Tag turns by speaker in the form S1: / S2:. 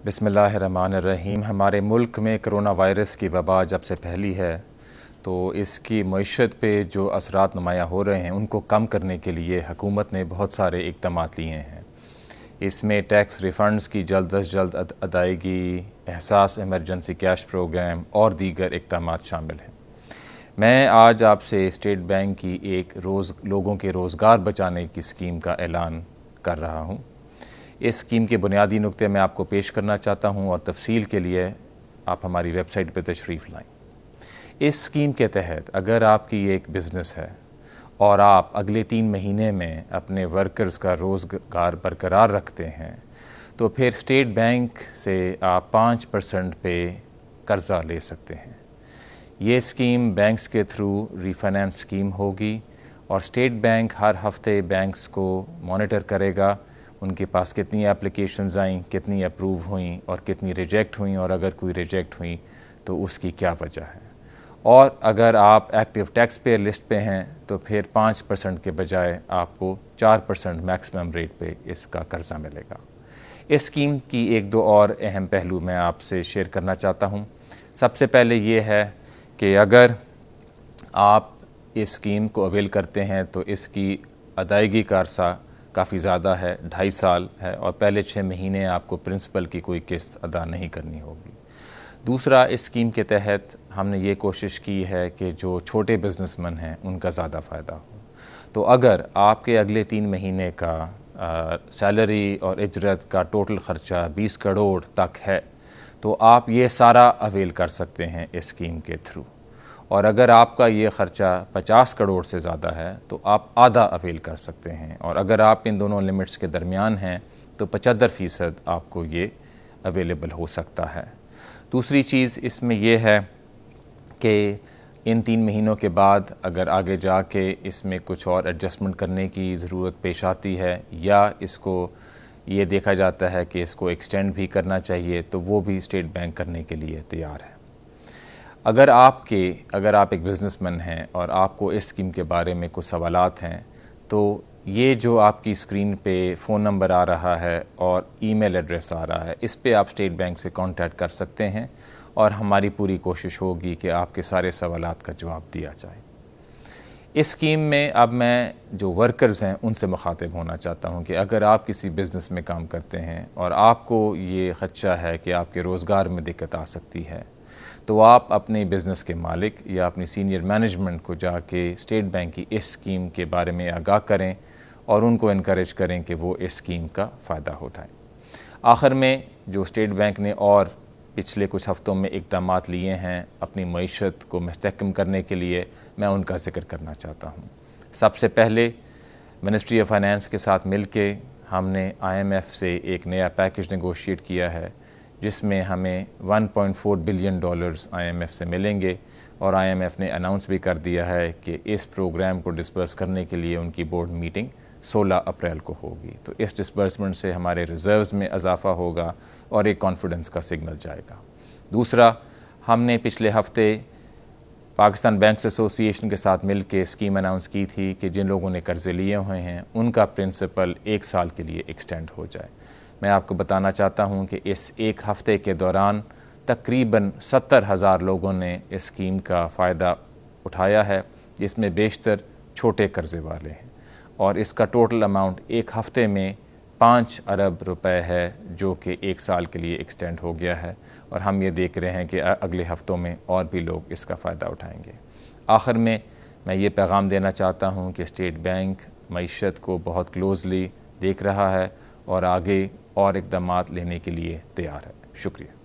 S1: بسم اللہ الرحمن الرحیم۔ ہمارے ملک میں کرونا وائرس کی وبا جب سے پھیلی ہے تو اس کی معیشت پہ جو اثرات نمایاں ہو رہے ہیں ان کو کم کرنے کے لیے حکومت نے بہت سارے اقدامات لیے ہیں۔ اس میں ٹیکس ریفنڈز کی جلد از جلد ادائیگی، احساس ایمرجنسی کیش پروگرام اور دیگر اقدامات شامل ہیں۔ میں آج آپ سے اسٹیٹ بینک کی ایک لوگوں کے روزگار بچانے کی اسکیم کا اعلان کر رہا ہوں۔ اس اسکیم کے بنیادی نقطے میں آپ کو پیش کرنا چاہتا ہوں اور تفصیل کے لیے آپ ہماری ویب سائٹ پہ تشریف لائیں۔ اس اسکیم کے تحت اگر آپ کی ایک بزنس ہے اور آپ اگلے 3 مہینے میں اپنے ورکرز کا روزگار برقرار رکھتے ہیں تو پھر اسٹیٹ بینک سے آپ 5% پہ قرضہ لے سکتے ہیں۔ یہ اسکیم بینکس کے تھرو ری فائنانس اسکیم ہوگی اور اسٹیٹ بینک ہر ہفتے بینکس کو مانیٹر کرے گا، ان کے پاس کتنی اپلیکیشنز آئیں، کتنی اپروو ہوئیں اور کتنی ریجیکٹ ہوئیں، اور اگر کوئی ریجیکٹ ہوئیں تو اس کی کیا وجہ ہے۔ اور اگر آپ ایکٹیو ٹیکس پیئر لسٹ پہ ہیں تو پھر 5% کے بجائے آپ کو 4% میکسیمم ریٹ پہ اس کا قرضہ ملے گا۔ اس اسکیم کی 1-2 اور اہم پہلو میں آپ سے شیئر کرنا چاہتا ہوں۔ سب سے پہلے یہ ہے کہ اگر آپ اس اسکیم کو اویل کرتے ہیں تو اس کی ادائیگی کا عرصہ کافی زیادہ ہے، 2.5 سال ہے، اور پہلے 6 مہینے آپ کو پرنسپل کی کوئی قسط ادا نہیں کرنی ہوگی۔ دوسرا، اس اسکیم کے تحت ہم نے یہ کوشش کی ہے کہ جو چھوٹے بزنس مین ہیں ان کا زیادہ فائدہ ہو۔ تو اگر آپ کے اگلے 3 مہینے کا سیلری اور اجرت کا ٹوٹل خرچہ 20 کروڑ تک ہے تو آپ یہ سارا اویل کر سکتے ہیں اس اسکیم کے تھرو، اور اگر آپ کا یہ خرچہ 50 کروڑ سے زیادہ ہے تو آپ آدھا اویل کر سکتے ہیں، اور اگر آپ ان دونوں لمٹس کے درمیان ہیں تو 75% آپ کو یہ اویلیبل ہو سکتا ہے۔ دوسری چیز اس میں یہ ہے کہ ان 3 مہینوں کے بعد اگر آگے جا کے اس میں کچھ اور ایڈجسٹمنٹ کرنے کی ضرورت پیش آتی ہے یا اس کو یہ دیکھا جاتا ہے کہ اس کو ایکسٹینڈ بھی کرنا چاہیے تو وہ بھی اسٹیٹ بینک کرنے کے لیے تیار ہے۔ اگر آپ ایک بزنس مین ہیں اور آپ کو اس اسکیم کے بارے میں کچھ سوالات ہیں تو یہ جو آپ کی اسکرین پہ فون نمبر آ رہا ہے اور ای میل ایڈریس آ رہا ہے، اس پہ آپ اسٹیٹ بینک سے کانٹیکٹ کر سکتے ہیں اور ہماری پوری کوشش ہوگی کہ آپ کے سارے سوالات کا جواب دیا جائے۔ اس اسکیم میں اب میں جو ورکرز ہیں ان سے مخاطب ہونا چاہتا ہوں کہ اگر آپ کسی بزنس میں کام کرتے ہیں اور آپ کو یہ خدشہ ہے کہ آپ کے روزگار میں دقت آ سکتی ہے تو آپ اپنے بزنس کے مالک یا اپنی سینئر مینجمنٹ کو جا کے اسٹیٹ بینک کی اس اسکیم کے بارے میں آگاہ کریں اور ان کو انکریج کریں کہ وہ اس اسکیم کا فائدہ اٹھائیں۔ آخر میں جو اسٹیٹ بینک نے اور پچھلے کچھ ہفتوں میں اقدامات لیے ہیں اپنی معیشت کو مستحکم کرنے کے لیے، میں ان کا ذکر کرنا چاہتا ہوں۔ سب سے پہلے منسٹری آف فائنانس کے ساتھ مل کے ہم نے IMF سے ایک نیا پیکج نیگوشیٹ کیا ہے جس میں ہمیں $1.4 بلین IMF سے ملیں گے، اور IMF نے اناؤنس بھی کر دیا ہے کہ اس پروگرام کو ڈسبرس کرنے کے لیے ان کی بورڈ میٹنگ 16 اپریل کو ہوگی۔ تو اس ڈسبرسمنٹ سے ہمارے ریزروز میں اضافہ ہوگا اور ایک کانفیڈنس کا سگنل جائے گا۔ دوسرا، ہم نے پچھلے ہفتے پاکستان بینکس ایسوسی ایشن کے ساتھ مل کے اسکیم اناؤنس کی تھی کہ جن لوگوں نے قرضے لیے ہوئے ہیں ان کا پرنسپل 1 سال کے لیے ایکسٹینڈ ہو جائے۔ میں آپ کو بتانا چاہتا ہوں کہ اس 1 ہفتے کے دوران تقریباً 70,000 لوگوں نے اس اسکیم کا فائدہ اٹھایا ہے، جس میں بیشتر چھوٹے قرضے والے ہیں، اور اس کا ٹوٹل اماؤنٹ 1 ہفتے میں 5 ارب روپے ہے جو کہ 1 سال کے لیے ایکسٹینڈ ہو گیا ہے، اور ہم یہ دیکھ رہے ہیں کہ اگلے ہفتوں میں اور بھی لوگ اس کا فائدہ اٹھائیں گے۔ آخر میں یہ پیغام دینا چاہتا ہوں کہ اسٹیٹ بینک معیشت کو بہت کلوزلی دیکھ رہا ہے اور آگے اور اقدامات لینے کے لیے تیار ہے۔ شکریہ۔